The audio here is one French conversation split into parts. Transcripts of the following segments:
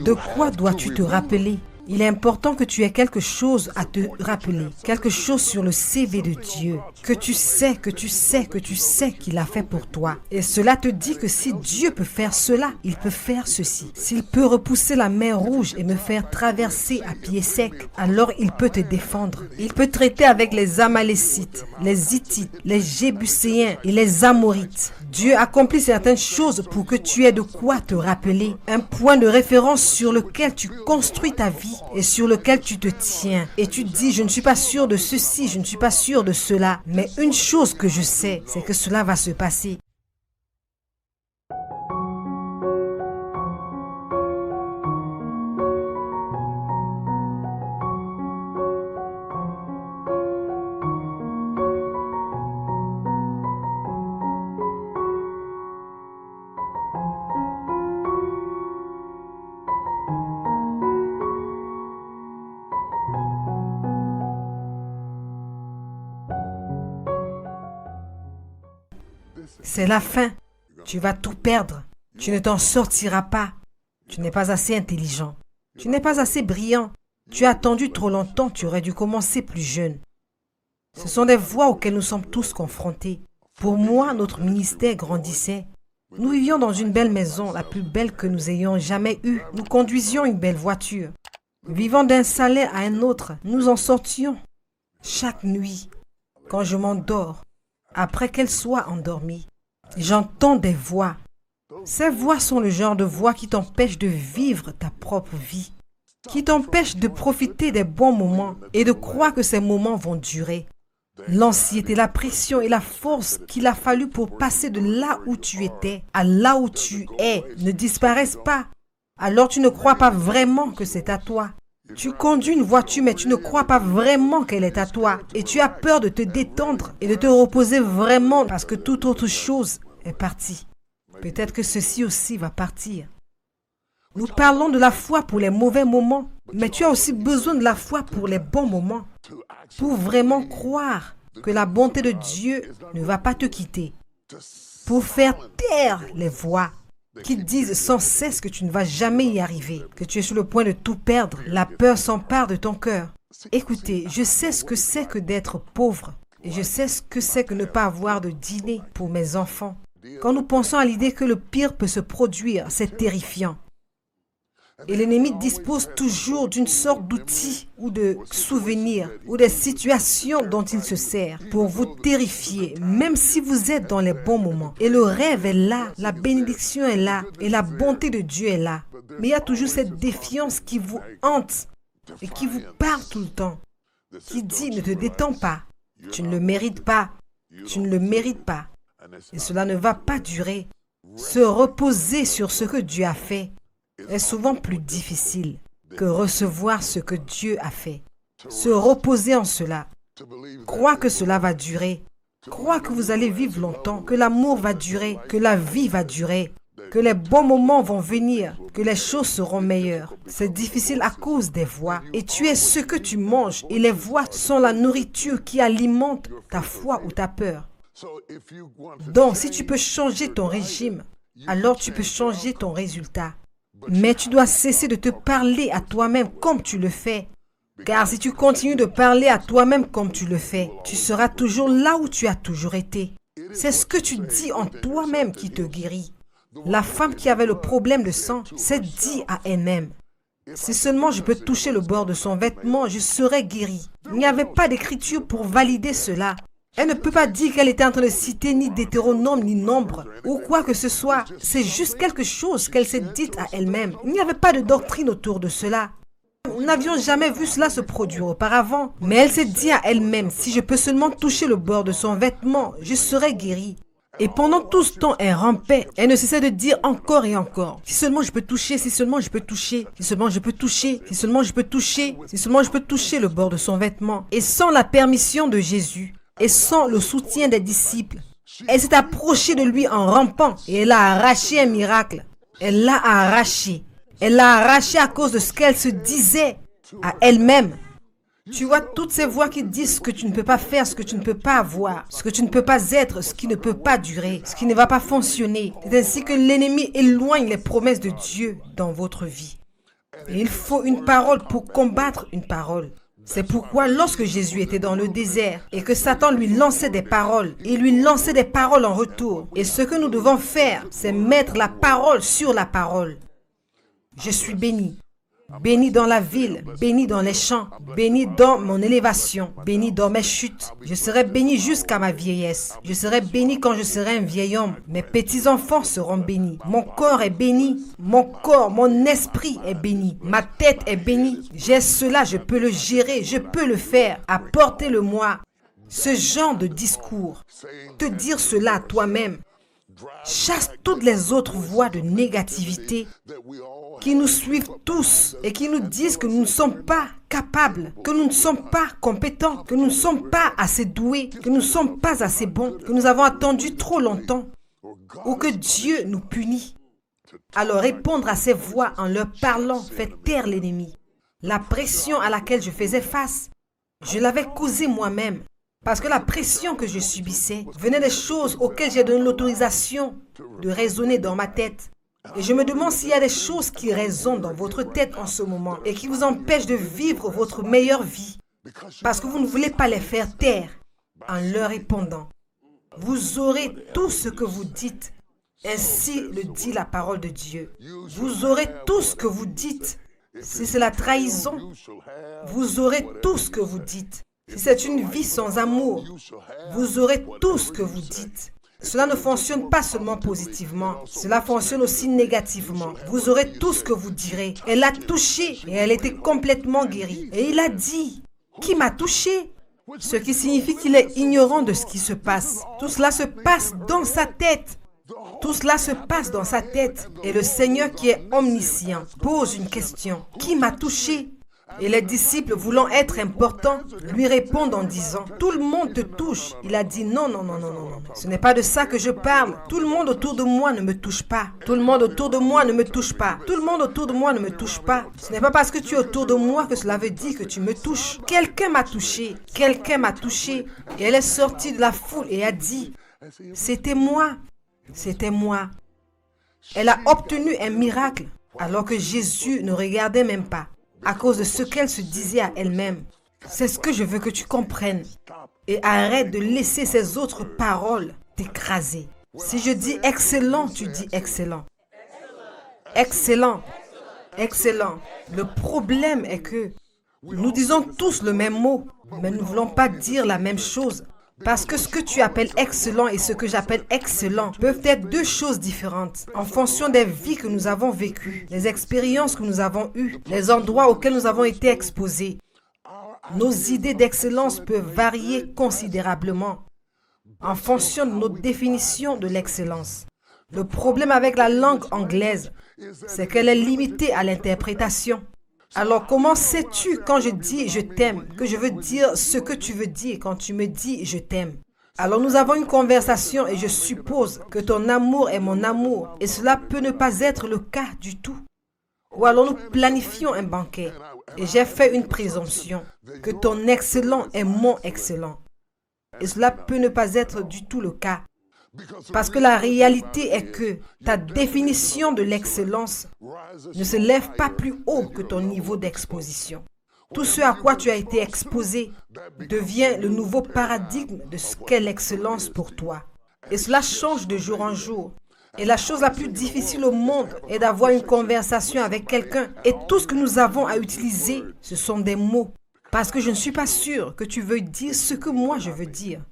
De quoi dois-tu te rappeler? Il est important que tu aies quelque chose à te rappeler, quelque chose sur le CV de Dieu, que tu sais qu'il a fait pour toi. Et cela te dit que si Dieu peut faire cela, il peut faire ceci. S'il peut repousser la mer Rouge et me faire traverser à pied sec, alors il peut te défendre. Il peut traiter avec les Amalécites, les Hittites, les Jébuséens et les Amorites. Dieu accomplit certaines choses pour que tu aies de quoi te rappeler. Un point de référence sur lequel tu construis ta vie et sur lequel tu te tiens. Et tu dis, je ne suis pas sûr de ceci, je ne suis pas sûr de cela. Mais une chose que je sais, c'est que cela va se passer. C'est la fin. Tu vas tout perdre. Tu ne t'en sortiras pas. Tu n'es pas assez intelligent. Tu n'es pas assez brillant. Tu as attendu trop longtemps. Tu aurais dû commencer plus jeune. Ce sont des voies auxquelles nous sommes tous confrontés. Pour moi, notre ministère grandissait. Nous vivions dans une belle maison, la plus belle que nous ayons jamais eue. Nous conduisions une belle voiture. Vivant d'un salaire à un autre, nous en sortions. Chaque nuit, quand je m'endors, après qu'elle soit endormie, j'entends des voix. Ces voix sont le genre de voix qui t'empêchent de vivre ta propre vie, qui t'empêchent de profiter des bons moments et de croire que ces moments vont durer. L'anxiété, la pression et la force qu'il a fallu pour passer de là où tu étais à là où tu es ne disparaissent pas. Alors tu ne crois pas vraiment que c'est à toi. Tu conduis une voiture mais tu ne crois pas vraiment qu'elle est à toi. Et tu as peur de te détendre et de te reposer vraiment parce que toute autre chose est partie. Peut-être que ceci aussi va partir. Nous parlons de la foi pour les mauvais moments, mais tu as aussi besoin de la foi pour les bons moments. Pour vraiment croire que la bonté de Dieu ne va pas te quitter. Pour faire taire les voix qui disent sans cesse que tu ne vas jamais y arriver, que tu es sur le point de tout perdre. La peur s'empare de ton cœur. Écoutez, je sais ce que c'est que d'être pauvre et je sais ce que c'est que ne pas avoir de dîner pour mes enfants. Quand nous pensons à l'idée que le pire peut se produire, c'est terrifiant. Et l'ennemi dispose toujours d'une sorte d'outil ou de souvenir ou des situations dont il se sert pour vous terrifier, même si vous êtes dans les bons moments. Et le rêve est là, la bénédiction est là et la bonté de Dieu est là. Mais il y a toujours cette défiance qui vous hante et qui vous parle tout le temps, qui dit ne te détends pas, tu ne le mérites pas, tu ne le mérites pas. Et cela ne va pas durer. Se reposer sur ce que Dieu a fait est souvent plus difficile que recevoir ce que Dieu a fait. Se reposer en cela. Croire que cela va durer. Croire que vous allez vivre longtemps, que l'amour va durer, que la vie va durer, que les bons moments vont venir, que les choses seront meilleures. C'est difficile à cause des voix. Et tu es ce que tu manges. Et les voix sont la nourriture qui alimente ta foi ou ta peur. Donc, si tu peux changer ton régime, alors tu peux changer ton résultat. Mais tu dois cesser de te parler à toi-même comme tu le fais. Car si tu continues de parler à toi-même comme tu le fais, tu seras toujours là où tu as toujours été. C'est ce que tu dis en toi-même qui te guérit. La femme qui avait le problème de sang s'est dit à elle-même, si seulement je peux toucher le bord de son vêtement, je serai guérie. Il n'y avait pas d'écriture pour valider cela. Elle ne peut pas dire qu'elle était en train de citer ni Deutéronome ni Nombre ou quoi que ce soit. C'est juste quelque chose qu'elle s'est dite à elle-même. Il n'y avait pas de doctrine autour de cela. Nous n'avions jamais vu cela se produire auparavant. Mais elle s'est dit à elle-même, si je peux seulement toucher le bord de son vêtement, je serai guérie. Et pendant tout ce temps, elle rampait. Elle ne cessait de dire encore et encore. Si seulement je peux toucher, si seulement je peux toucher, si seulement je peux toucher, si seulement je peux toucher, si seulement je peux toucher le bord de son vêtement. Et sans la permission de Jésus, et sans le soutien des disciples, elle s'est approchée de lui en rampant et elle a arraché un miracle. Elle l'a arraché. Elle l'a arraché à cause de ce qu'elle se disait à elle-même. Tu vois toutes ces voix qui disent ce que tu ne peux pas faire, ce que tu ne peux pas avoir, ce que tu ne peux pas être, ce qui ne peut pas durer, ce qui ne va pas fonctionner. C'est ainsi que l'ennemi éloigne les promesses de Dieu dans votre vie. Et il faut une parole pour combattre une parole. C'est pourquoi lorsque Jésus était dans le désert et que Satan lui lançait des paroles, il lui lançait des paroles en retour. Et ce que nous devons faire, c'est mettre la parole sur la parole. Je suis béni. Béni dans la ville, béni dans les champs, béni dans mon élévation, béni dans mes chutes. Je serai béni jusqu'à ma vieillesse. Je serai béni quand je serai un vieil homme. Mes petits-enfants seront bénis. Mon corps est béni. Mon corps, mon esprit est béni. Ma tête est bénie. J'ai cela, je peux le gérer, je peux le faire. Apportez-le-moi. Ce genre de discours, te dire cela à toi-même, chasse toutes les autres voix de négativité qui nous suivent tous et qui nous disent que nous ne sommes pas capables, que nous ne sommes pas compétents, que nous ne sommes pas assez doués, que nous ne sommes pas assez bons, que nous avons attendu trop longtemps ou que Dieu nous punit. Alors répondre à ces voix en leur parlant fait taire l'ennemi. La pression à laquelle je faisais face, je l'avais causée moi-même. Parce que la pression que je subissais venait des choses auxquelles j'ai donné l'autorisation de raisonner dans ma tête. Et je me demande s'il y a des choses qui résonnent dans votre tête en ce moment et qui vous empêchent de vivre votre meilleure vie. Parce que vous ne voulez pas les faire taire en leur répondant. Vous aurez tout ce que vous dites. Ainsi le dit la parole de Dieu. Vous aurez tout ce que vous dites. Si c'est la trahison, vous aurez tout ce que vous dites. Si c'est une vie sans amour, vous aurez tout ce que vous dites. Cela ne fonctionne pas seulement positivement, cela fonctionne aussi négativement. Vous aurez tout ce que vous direz. Elle l'a touché et elle était complètement guérie. Et il a dit, qui m'a touché? Ce qui signifie qu'il est ignorant de ce qui se passe. Tout cela se passe dans sa tête. Tout cela se passe dans sa tête. Et le Seigneur qui est omniscient pose une question. Qui m'a touché? Et les disciples, voulant être importants, lui répondent en disant, « Tout le monde te touche. » Il a dit, « Non, non, non, non, non, non. Ce n'est pas de ça que je parle. Tout le monde autour de moi ne me touche pas. Tout le monde autour de moi ne me touche pas. Tout le monde autour de moi ne me touche pas. Ce n'est pas parce que tu es autour de moi que cela veut dire que tu me touches. Quelqu'un m'a touché. Quelqu'un m'a touché. » Et elle est sortie de la foule et a dit, « C'était moi. C'était moi. » Elle a obtenu un miracle alors que Jésus ne regardait même pas. À cause de ce qu'elle se disait à elle-même. C'est ce que je veux que tu comprennes. Et arrête de laisser ces autres paroles t'écraser. Si je dis excellent, tu dis excellent. Excellent. Excellent. Le problème est que nous disons tous le même mot, mais nous ne voulons pas dire la même chose. Parce que ce que tu appelles excellent et ce que j'appelle excellent peuvent être deux choses différentes en fonction des vies que nous avons vécues, les expériences que nous avons eues, les endroits auxquels nous avons été exposés. Nos idées d'excellence peuvent varier considérablement en fonction de notre définition de l'excellence. Le problème avec la langue anglaise, c'est qu'elle est limitée à l'interprétation. Alors, comment sais-tu quand je dis « je t'aime » que je veux dire ce que tu veux dire quand tu me dis « je t'aime » ? Alors, nous avons une conversation et je suppose que ton amour est mon amour et cela peut ne pas être le cas du tout. Ou alors, nous planifions un banquet et j'ai fait une présomption que ton excellent est mon excellent. Et cela peut ne pas être du tout le cas. Parce que la réalité est que ta définition de l'excellence ne se lève pas plus haut que ton niveau d'exposition. Tout ce à quoi tu as été exposé devient le nouveau paradigme de ce qu'est l'excellence pour toi. Et cela change de jour en jour. Et la chose la plus difficile au monde est d'avoir une conversation avec quelqu'un. Et tout ce que nous avons à utiliser, ce sont des mots. Parce que je ne suis pas sûr que tu veuilles dire ce que moi je veux dire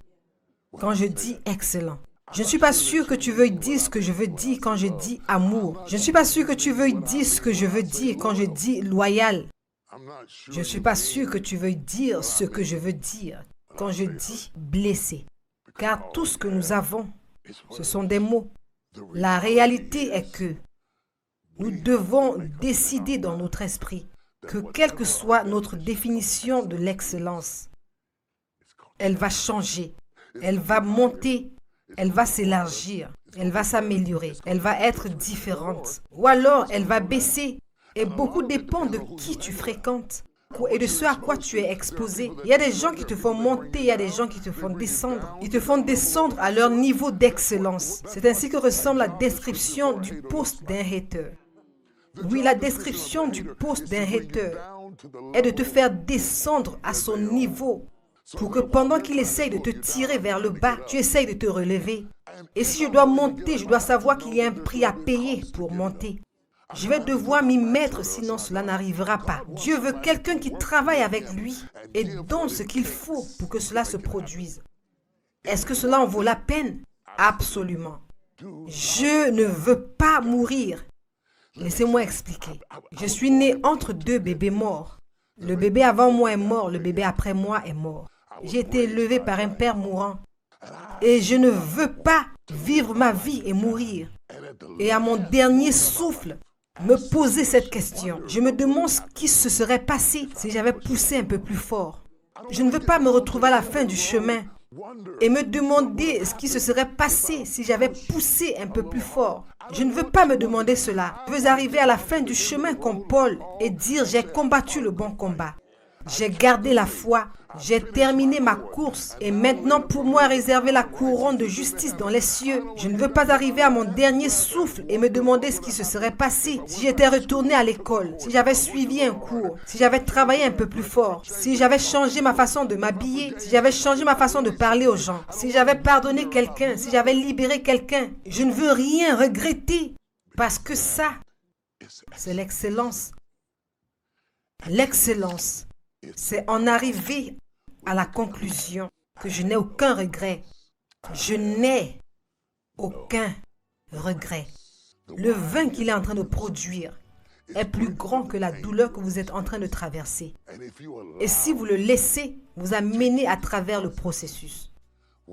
quand je dis excellent. Je ne suis pas sûr que tu veuilles dire ce que je veux dire quand je dis amour. Je ne suis pas sûr que tu veuilles dire ce que je veux dire quand je dis loyal. Je ne suis pas sûr que tu veuilles dire ce que je veux dire quand je dis blessé. Car tout ce que nous avons, ce sont des mots. La réalité est que nous devons décider dans notre esprit que quelle que soit notre définition de l'excellence, elle va changer, elle va monter. Elle va s'élargir, elle va s'améliorer, elle va être différente. Ou alors, elle va baisser. Et beaucoup dépend de qui tu fréquentes et de ce à quoi tu es exposé. Il y a des gens qui te font monter, il y a des gens qui te font descendre. Ils te font descendre à leur niveau d'excellence. C'est ainsi que ressemble la description du poste d'un hater. Oui, la description du poste d'un hater est de te faire descendre à son niveau pour que pendant qu'il essaye de te tirer vers le bas, tu essayes de te relever. Et si je dois monter, je dois savoir qu'il y a un prix à payer pour monter. Je vais devoir m'y mettre, sinon cela n'arrivera pas. Dieu veut quelqu'un qui travaille avec lui et donne ce qu'il faut pour que cela se produise. Est-ce que cela en vaut la peine? Absolument. Je ne veux pas mourir. Laissez-moi expliquer. Je suis né entre deux bébés morts. Le bébé avant moi est mort, le bébé après moi est mort. J'ai été élevé par un père mourant. Et je ne veux pas vivre ma vie et mourir. Et à mon dernier souffle, me poser cette question. Je me demande ce qui se serait passé si j'avais poussé un peu plus fort. Je ne veux pas me retrouver à la fin du chemin et me demander ce qui se serait passé si j'avais poussé un peu plus fort. Je ne veux pas me demander cela. Je veux arriver à la fin du chemin comme Paul et dire j'ai combattu le bon combat. J'ai gardé la foi, j'ai terminé ma course et maintenant pour moi réserver la couronne de justice dans les cieux. Je ne veux pas arriver à mon dernier souffle et me demander ce qui se serait passé si j'étais retourné à l'école, si j'avais suivi un cours, si j'avais travaillé un peu plus fort, si j'avais changé ma façon de m'habiller, si j'avais changé ma façon de parler aux gens, si j'avais pardonné quelqu'un, si j'avais libéré quelqu'un. Je ne veux rien regretter parce que ça, c'est l'excellence. L'excellence. C'est en arriver à la conclusion que je n'ai aucun regret. Je n'ai aucun regret. Le vin qu'il est en train de produire est plus grand que la douleur que vous êtes en train de traverser. Et si vous le laissez vous amener à travers le processus,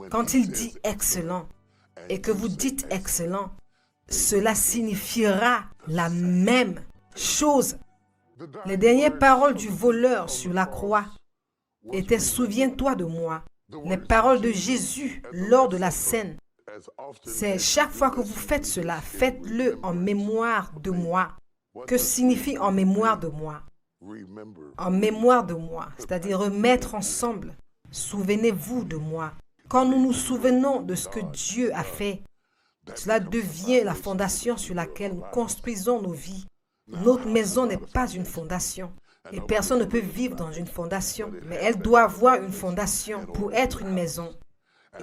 quand il dit excellent et que vous dites excellent, cela signifiera la même chose. Les dernières paroles du voleur sur la croix étaient « Souviens-toi de moi ». Les paroles de Jésus lors de la scène, c'est chaque fois que vous faites cela, faites-le en mémoire de moi. Que signifie en mémoire de moi? En mémoire de moi, c'est-à-dire remettre ensemble. Souvenez-vous de moi. Quand nous nous souvenons de ce que Dieu a fait, cela devient la fondation sur laquelle nous construisons nos vies. Notre maison n'est pas une fondation. Et personne ne peut vivre dans une fondation. Mais elle doit avoir une fondation pour être une maison.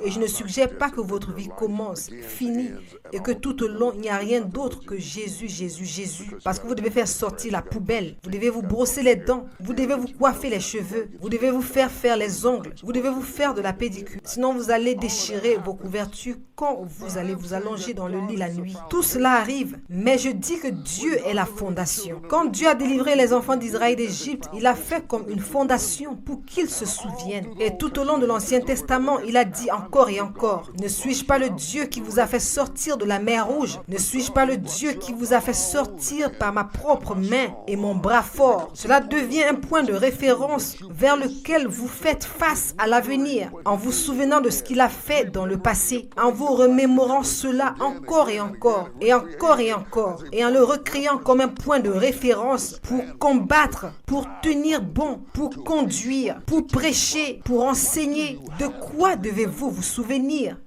Et je ne suggère pas que votre vie commence, finit, et que tout au long, il n'y a rien d'autre que Jésus, Jésus, Jésus. Parce que vous devez faire sortir la poubelle. Vous devez vous brosser les dents. Vous devez vous coiffer les cheveux. Vous devez vous faire les ongles. Vous devez vous faire de la pédicure. Sinon, vous allez déchirer vos couvertures quand vous allez vous allonger dans le lit la nuit. Tout cela arrive, mais je dis que Dieu est la fondation. Quand Dieu a délivré les enfants d'Israël d'Égypte, il a fait comme une fondation pour qu'ils se souviennent. Et tout au long de l'Ancien Testament, il a dit encore et encore, ne suis-je pas le Dieu qui vous a fait sortir de la mer Rouge? Ne suis-je pas le Dieu qui vous a fait sortir par ma propre main et mon bras fort? Cela devient un point de référence vers lequel vous faites face à l'avenir, en vous souvenant de ce qu'il a fait dans le passé, en vous remémorant cela encore et encore, et encore et encore, et en le recréant comme un point de référence pour combattre, pour tenir bon, pour conduire, pour prêcher, pour enseigner. De quoi devez-vous vous souvenir?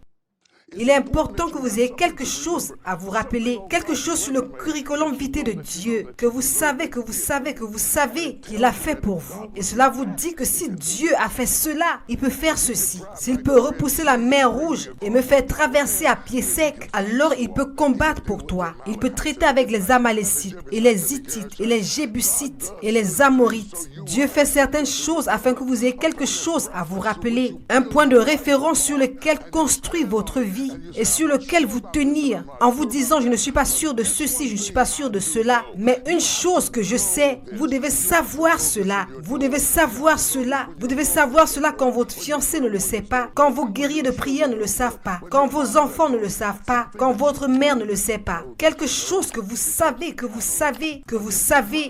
Il est important que vous ayez quelque chose à vous rappeler, quelque chose sur le curriculum vitae de Dieu, que vous savez qu'il a fait pour vous. Et cela vous dit que si Dieu a fait cela, il peut faire ceci. S'il peut repousser la mer Rouge et me faire traverser à pied sec, alors il peut combattre pour toi. Il peut traiter avec les Amalécites, et les Hittites, et les Jébusites, et les Amorites. Dieu fait certaines choses afin que vous ayez quelque chose à vous rappeler, un point de référence sur lequel construire votre vie et sur lequel vous tenir en vous disant je ne suis pas sûr de ceci, je ne suis pas sûr de cela, mais une chose que je sais, vous devez savoir cela, vous devez savoir cela, vous devez savoir cela quand votre fiancé ne le sait pas, quand vos guerriers de prière ne le savent pas, quand vos enfants ne le savent pas, quand votre mère ne le sait pas. Quelque chose que vous savez,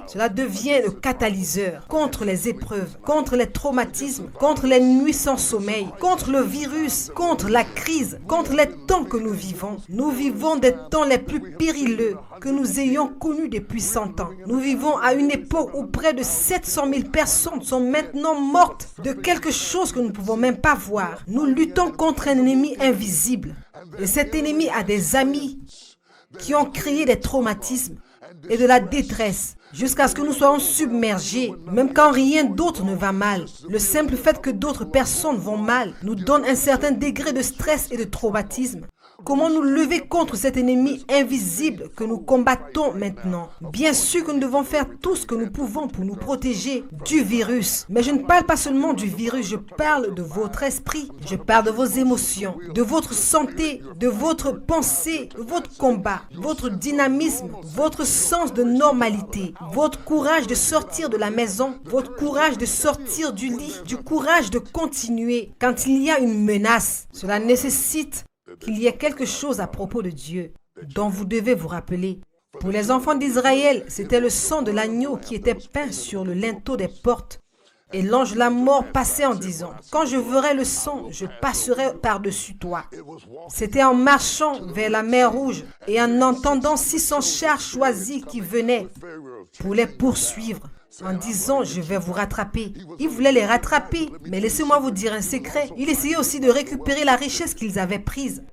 cela devient le catalyseur contre les épreuves, contre les traumatismes, contre les nuits sans sommeil, contre le virus, contre la crise, contre les temps que nous vivons. Nous vivons des temps les plus périlleux que nous ayons connus depuis 100 ans. Nous vivons à une époque où près de 700 000 personnes sont maintenant mortes de quelque chose que nous ne pouvons même pas voir. Nous luttons contre un ennemi invisible. Et cet ennemi a des amis qui ont créé des traumatismes et de la détresse, jusqu'à ce que nous soyons submergés, même quand rien d'autre ne va mal. Le simple fait que d'autres personnes vont mal nous donne un certain degré de stress et de traumatisme. Comment nous lever contre cet ennemi invisible que nous combattons maintenant? Bien sûr que nous devons faire tout ce que nous pouvons pour nous protéger du virus. Mais je ne parle pas seulement du virus, je parle de votre esprit, je parle de vos émotions, de votre santé, de votre pensée, de votre combat, votre dynamisme, votre sens de normalité, votre courage de sortir de la maison, votre courage de sortir du lit, du courage de continuer quand il y a une menace. Cela nécessite qu'il y ait quelque chose à propos de Dieu dont vous devez vous rappeler. Pour les enfants d'Israël, c'était le sang de l'agneau qui était peint sur le linteau des portes. Et l'ange de la mort passait en disant, « Quand je verrai le sang, je passerai par-dessus toi. » C'était en marchant vers la mer Rouge et en entendant 600 chars choisis qui venaient pour les poursuivre, en disant, je vais vous rattraper. Il voulait les rattraper, mais laissez-moi vous dire un secret. Il essayait aussi de récupérer la richesse qu'ils avaient prise.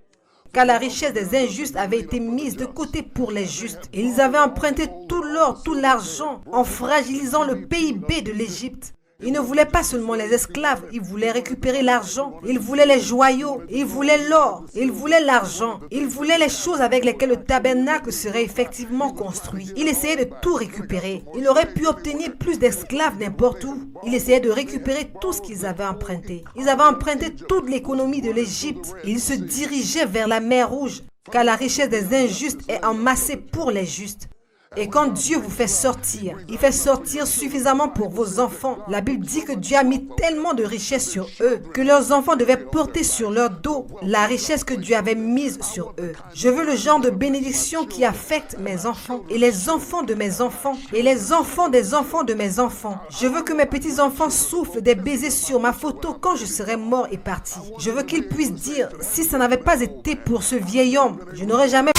Car la richesse des injustes avait été mise de côté pour les justes. Et ils avaient emprunté tout l'or, tout l'argent, en fragilisant le PIB de l'Égypte. Ils ne voulaient pas seulement les esclaves, ils voulaient récupérer l'argent, ils voulaient les joyaux, ils voulaient l'or, ils voulaient l'argent, ils voulaient les choses avec lesquelles le tabernacle serait effectivement construit. Il essayait de tout récupérer. Il aurait pu obtenir plus d'esclaves n'importe où. Il essayait de récupérer tout ce qu'ils avaient emprunté. Ils avaient emprunté toute l'économie de l'Égypte. Ils se dirigeaient vers la mer Rouge, car la richesse des injustes est amassée pour les justes. Et quand Dieu vous fait sortir, il fait sortir suffisamment pour vos enfants. La Bible dit que Dieu a mis tellement de richesses sur eux que leurs enfants devaient porter sur leur dos la richesse que Dieu avait mise sur eux. Je veux le genre de bénédiction qui affecte mes enfants et les enfants de mes enfants et les enfants des enfants de mes enfants. Je veux que mes petits-enfants soufflent des baisers sur ma photo quand je serai mort et parti. Je veux qu'ils puissent dire, si ça n'avait pas été pour ce vieil homme, je n'aurais jamais...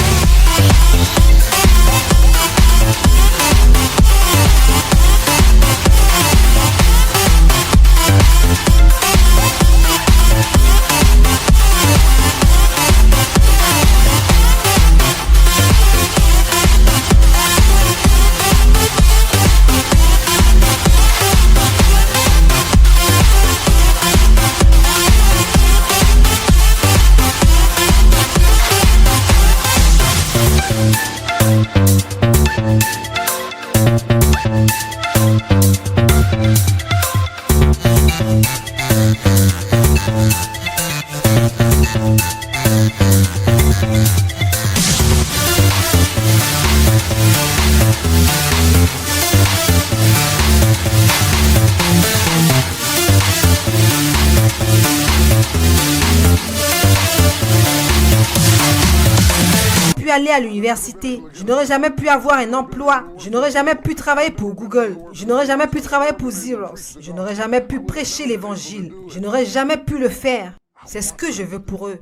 aller à l'université, je n'aurais jamais pu avoir un emploi, je n'aurais jamais pu travailler pour Google, je n'aurais jamais pu travailler pour Xerox, je n'aurais jamais pu prêcher l'évangile, je n'aurais jamais pu le faire. C'est ce que je veux pour eux.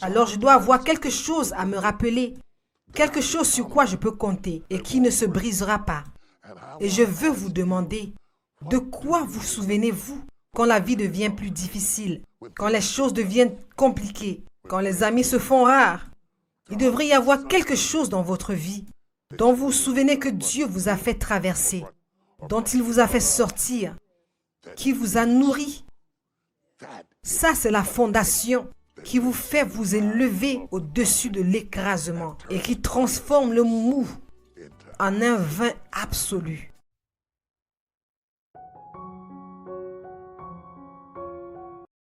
Alors je dois avoir quelque chose à me rappeler, quelque chose sur quoi je peux compter et qui ne se brisera pas. Et je veux vous demander, de quoi vous souvenez-vous quand la vie devient plus difficile, quand les choses deviennent compliquées, quand les amis se font rares? Il devrait y avoir quelque chose dans votre vie dont vous vous souvenez que Dieu vous a fait traverser, dont il vous a fait sortir, qui vous a nourri. Ça, c'est la fondation qui vous fait vous élever au-dessus de l'écrasement et qui transforme le mou en un vin absolu.